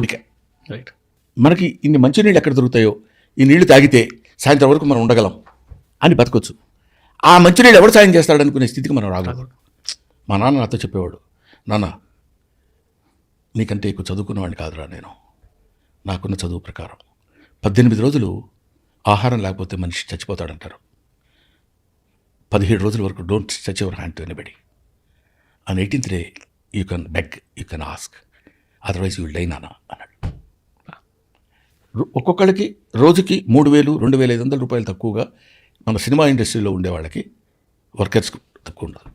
ఉడిక. Right. మనకి ఇన్ని మంచినీళ్ళు ఎక్కడ దొరుకుతాయో, ఈ నీళ్లు తాగితే సాయంత్రం వరకు మనం ఉండగలం అని బతకొచ్చు. ఆ మంచినీళ్ళు ఎవరు సాయం చేస్తాడు అనుకునే స్థితికి మనం రాకూడదు. మా నాన్న నాతో చెప్పేవాడు, నాన్న నీకంటే ఎక్కువ చదువుకున్నవాడిని కాదురా నేను, నాకున్న చదువు ప్రకారం 18 రోజులు ఆహారం లేకపోతే మనిషి చచ్చిపోతాడంటారు. 17 రోజుల వరకు don't touch your hand to anybody. On 18th day you can beg, you can ask, otherwise you will die నాన్న అన్నాడు. ఒక్కొక్కరికి రోజుకి 3,000, 2,500 రూపాయలు తక్కువగా మన సినిమా ఇండస్ట్రీలో ఉండే వాళ్ళకి వర్కర్స్కి తక్కువ ఉండదు.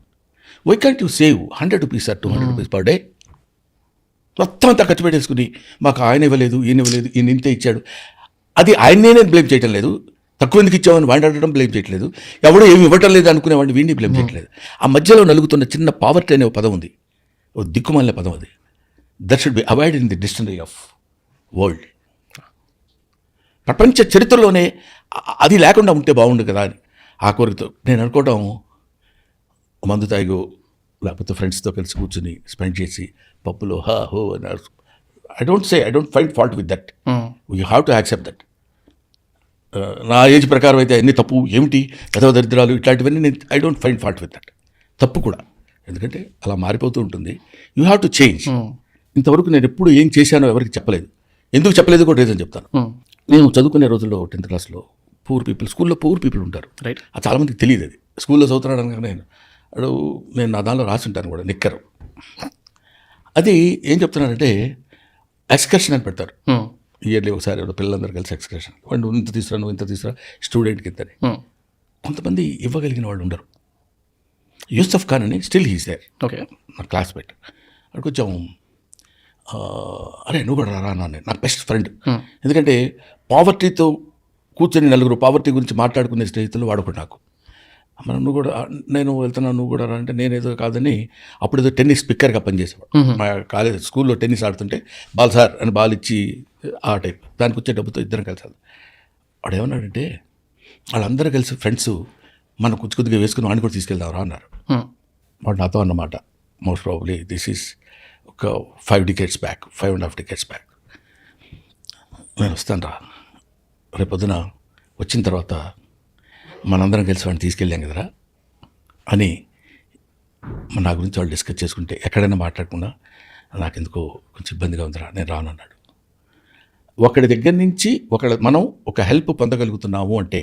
Why can't you save 100 rupees or 200 rupees per day? మొత్తం అంతా ఖర్చు పెట్టేసుకుని మాకు ఆయన ఇవ్వలేదు, ఈయన ఇవ్వలేదు, ఈయన ఇంతే ఇచ్చాడు. అది ఆయన్నే బ్లేమ్ చేయటం లేదు, తక్కువ ఎందుకు ఇచ్చామని వాడిని అడగడం బ్లేమ్ చేయట్లేదు, ఎవడో ఏమి ఇవ్వటం లేదు అనుకునేవాడిని వీడిని బ్లేమ్ చేయట్లేదు. ఆ మధ్యలో నలుగుతున్న చిన్న పావర్టీ అనే పదం ఉంది, ఓ దిక్కుమాలిన పదం అది. That should be avoided in the dictionary of world. ప్రపంచ చరిత్రలోనే అది లేకుండా ఉంటే బాగుండు కదా అని ఆ కోరికతో నేను అనుకోవడం, మందు తాగో లేకపోతే ఫ్రెండ్స్తో కలిసి కూర్చుని స్పెండ్ చేసి పప్పులో హా హో అని I don't find fault with that. We have to accept that. నా ఏజ్ ప్రకారం అయితే అన్ని తప్పు, ఏమిటి పెదవ దరిద్రాలు ఇట్లాంటివన్నీ నేను I don't find fault with that. తప్పు కూడా, ఎందుకంటే అలా మారిపోతూ ఉంటుంది. You have to change. ఇంతవరకు నేను ఎప్పుడు ఏం చేశానో ఎవరికి చెప్పలేదు. ఎందుకు చెప్పలేదు కూడా రీజన్ చెప్తాను. నేను చదువుకునే రోజుల్లో 10th క్లాస్లో పూర్ పీపుల్, స్కూల్లో పూర్ పీపుల్ ఉంటారు. రైట్. అది చాలామందికి తెలియదు. అది స్కూల్లో చదువుతున్నాడు అనగా నేను నా దానిలో రాసి ఉంటాను కూడా, నిక్కరు. అది ఏం చెప్తున్నానంటే ఎక్స్కర్షన్ అని పెడతారు ఇయర్లీ ఒకసారి. పిల్లలందరూ కలిసి ఎక్స్కర్షన్, వాడు ఇంత తీసుకురా, నువ్వు ఇంత తీసుకురా, స్టూడెంట్కి ఇంతని. కొంతమంది ఇవ్వగలిగిన వాళ్ళు ఉండరు. యూసఫ్ ఖాన్ అని స్టిల్ హీస్ దేర్, ఓకే, నా క్లాస్మేట్. అక్కడికి వచ్చాం, అరే నువ్వు కూడా రా అన్నాను. నా బెస్ట్ ఫ్రెండ్. ఎందుకంటే పావర్టీతో కూర్చొని నలుగురు పావర్టీ గురించి మాట్లాడుకునే స్నేహితులు వాడొకటి నాకు. మనం నువ్వు కూడా, నేను వెళ్తున్నాను నువ్వు కూడా రా అంటే నేనేదో కాదని అప్పుడు ఏదో టెన్నిస్ స్పీకర్గా పనిచేసేవాడు. మా కాలేజ్ స్కూల్లో టెన్నిస్ ఆడుతుంటే బాల్ సార్ అని బాల్ ఇచ్చి ఆ టైప్, దానికి వచ్చే డబ్బుతో ఇద్దరం కలిసి. వాడు ఏమన్నాడంటే వాళ్ళందరూ కలిసి ఫ్రెండ్స్ మనం కొద్దిగా వేసుకుని వాడిని కూడా తీసుకెళ్దాంరా అన్నారు. వాడు నాతో అన్నమాట, మోస్ట్ ప్రాబబ్లీ దిస్ ఈజ్ ఒక 5 decades బ్యాక్, 5.5 decades బ్యాక్. నేను వస్తాను రా, రేపొద్దున వచ్చిన తర్వాత మనందరం కలిసి వాడిని తీసుకెళ్ళాం కదరా అని నా గురించి వాళ్ళు డిస్కస్ చేసుకుంటే ఎక్కడైనా మాట్లాడకుండా నాకెందుకో కొంచెం ఇబ్బందిగా ఉందిరా, నేను రాను అన్నాడు. ఒకడి దగ్గర నుంచి మనం ఒక హెల్ప్ పొందగలుగుతున్నాము అంటే